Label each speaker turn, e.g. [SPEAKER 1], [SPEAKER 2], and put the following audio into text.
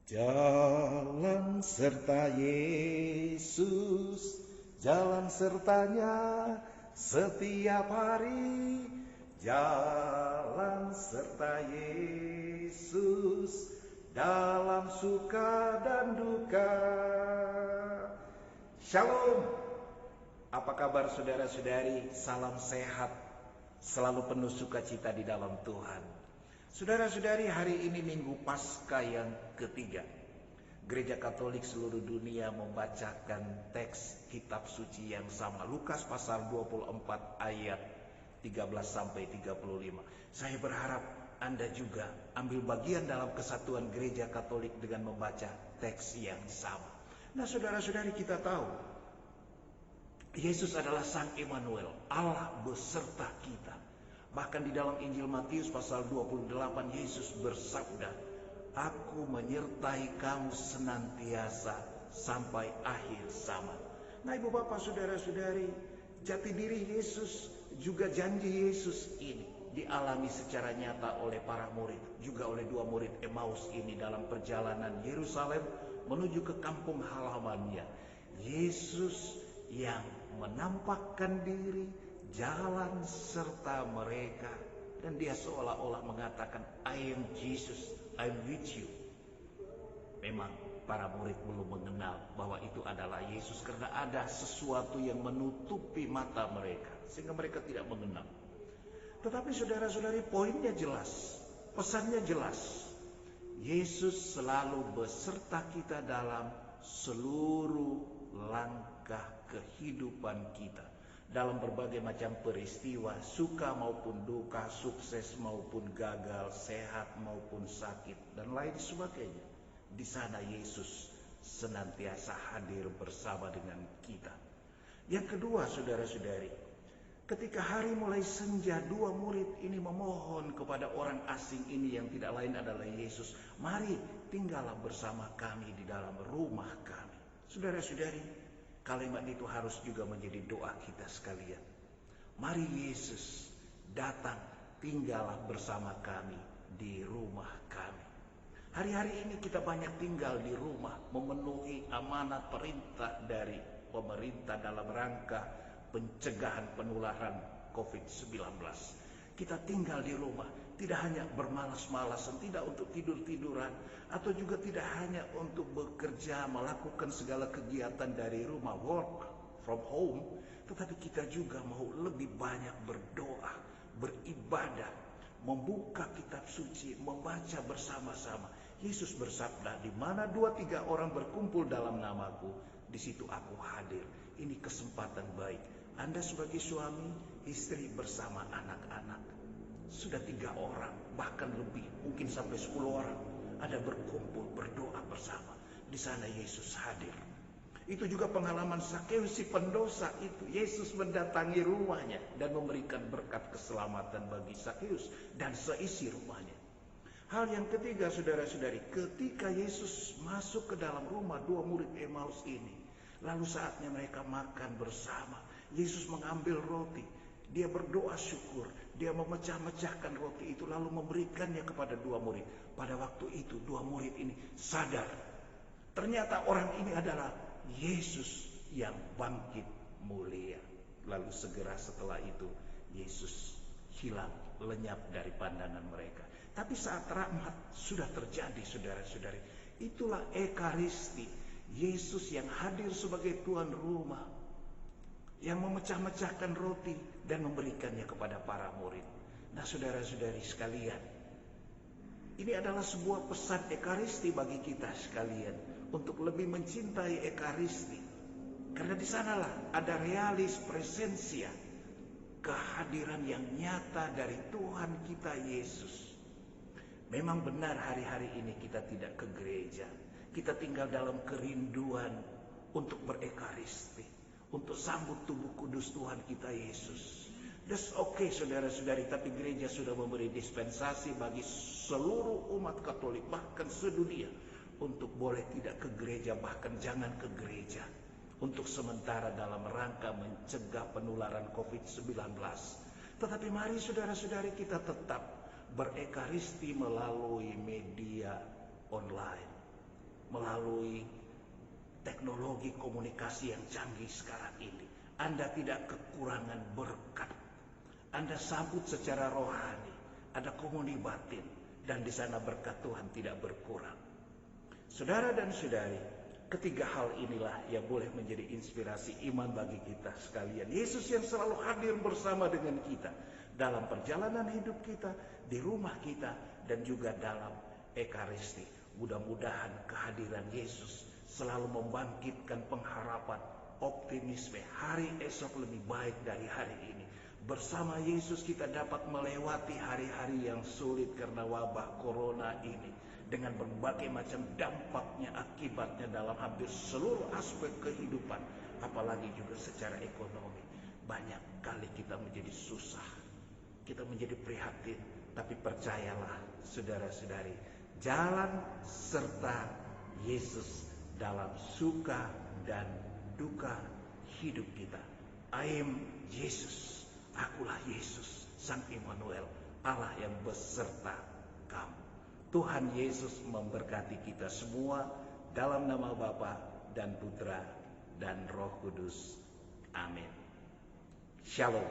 [SPEAKER 1] Jalan serta Yesus, jalan sertanya setiap hari. Jalan serta Yesus dalam suka dan duka. Shalom. Apa kabar saudara-saudari? Salam sehat, selalu penuh sukacita di dalam Tuhan. Saudara-saudari, hari ini Minggu Paskah yang ketiga. Gereja Katolik seluruh dunia membacakan teks kitab suci yang sama. Lukas pasal 24 ayat 13 sampai 35. Saya berharap Anda juga ambil bagian dalam kesatuan Gereja Katolik dengan membaca teks yang sama. Nah, saudara-saudari, kita tahu Yesus adalah Sang Immanuel, Allah beserta kita. Bahkan di dalam Injil Matius pasal 28 Yesus bersabda, "Aku menyertai kamu senantiasa sampai akhir zaman." Nah, Ibu Bapak, saudara-saudari, jati diri Yesus, juga janji Yesus ini dialami secara nyata oleh para murid, juga oleh dua murid Emmaus ini dalam perjalanan Yerusalem menuju ke kampung halamannya. Yesus yang menampakkan diri, jalan serta mereka, dan dia seolah-olah mengatakan, "I am Jesus, I'm with you." Memang para murid belum mengenal bahwa itu adalah Yesus karena ada sesuatu yang menutupi mata mereka sehingga mereka tidak mengenal. Tetapi saudara-saudari, poinnya jelas, pesannya jelas. Yesus selalu beserta kita dalam seluruh langkah kehidupan kita, dalam berbagai macam peristiwa, suka maupun duka, sukses maupun gagal, sehat maupun sakit, dan lain sebagainya. Di sana Yesus senantiasa hadir bersama dengan kita. Yang kedua, saudara-saudari, ketika hari mulai senja, dua murid ini memohon kepada orang asing ini yang tidak lain adalah Yesus, "Mari tinggallah bersama kami di dalam rumah kami." Saudara-saudari, kalimat itu harus juga menjadi doa kita sekalian. Mari Yesus datang, tinggallah bersama kami di rumah kami. Hari-hari ini kita banyak tinggal di rumah, memenuhi amanat perintah dari pemerintah dalam rangka pencegahan penularan COVID-19. Kita tinggal di rumah, tidak hanya bermalas-malasan, tidak untuk tidur-tiduran, atau juga tidak hanya untuk bekerja, melakukan segala kegiatan dari rumah, work from home, tetapi kita juga mau lebih banyak berdoa, beribadah, membuka kitab suci, membaca bersama-sama. Yesus bersabda, "Di mana 2-3 orang berkumpul dalam namaku, di situ aku hadir." Ini kesempatan baik. Anda sebagai suami, istri bersama anak-anak, sudah 3 orang, bahkan lebih, mungkin sampai 10 orang, Anda berkumpul berdoa bersama. Di sana Yesus hadir. Itu juga pengalaman Zakheus si pendosa itu. Yesus mendatangi rumahnya dan memberikan berkat keselamatan bagi Zakheus dan seisi rumahnya. Hal yang ketiga, saudara-saudari, ketika Yesus masuk ke dalam rumah dua murid Emmaus ini, lalu saatnya mereka makan bersama, Yesus mengambil roti, dia berdoa syukur, dia memecah-mecahkan roti itu lalu memberikannya kepada dua murid. Pada waktu itu dua murid ini sadar, ternyata orang ini adalah Yesus yang bangkit mulia. Lalu segera setelah itu Yesus hilang, lenyap dari pandangan mereka. Tapi saat rahmat sudah terjadi, saudara-saudari, itulah Ekaristi, Yesus yang hadir sebagai tuan rumah, yang memecah-mecahkan roti dan memberikannya kepada para murid. Nah, saudara-saudari sekalian, ini adalah sebuah pesan Ekaristi bagi kita sekalian untuk lebih mencintai Ekaristi. Karena di sanalah ada realis presensia, kehadiran yang nyata dari Tuhan kita Yesus. Memang benar hari-hari ini kita tidak ke gereja. Kita tinggal dalam kerinduan untuk berekaristi, untuk sambut tubuh kudus Tuhan kita Yesus. That's okay, saudara-saudari, tapi gereja sudah memberi dispensasi bagi seluruh umat Katolik, bahkan sedunia, untuk boleh tidak ke gereja, bahkan jangan ke gereja, untuk sementara dalam rangka mencegah penularan COVID-19. Tetapi mari saudara-saudari kita tetap berekaristi melalui media online. melalui teknologi komunikasi yang canggih sekarang ini. Anda tidak kekurangan berkat. Anda sambut secara rohani, ada komuni batin, dan di sana berkat Tuhan tidak berkurang. Saudara dan saudari, ketiga hal inilah yang boleh menjadi inspirasi iman bagi kita sekalian. Yesus yang selalu hadir bersama dengan kita dalam perjalanan hidup kita, di rumah kita, dan juga dalam Ekaristi. Mudah-mudahan kehadiran Yesus selalu membangkitkan pengharapan, optimisme, hari esok lebih baik dari hari ini. Bersama Yesus kita dapat melewati hari-hari yang sulit karena wabah corona ini, dengan berbagai macam dampaknya, akibatnya dalam hampir seluruh aspek kehidupan, apalagi juga secara ekonomi. Banyak kali kita menjadi susah, kita menjadi prihatin, tapi percayalah saudara-saudari, jalan serta Yesus dalam suka dan duka hidup kita. I am Yesus, akulah Yesus, Sang Immanuel, Allah yang beserta kamu. Tuhan Yesus memberkati kita semua dalam nama Bapa dan Putra dan Roh Kudus. Amin. Shalom.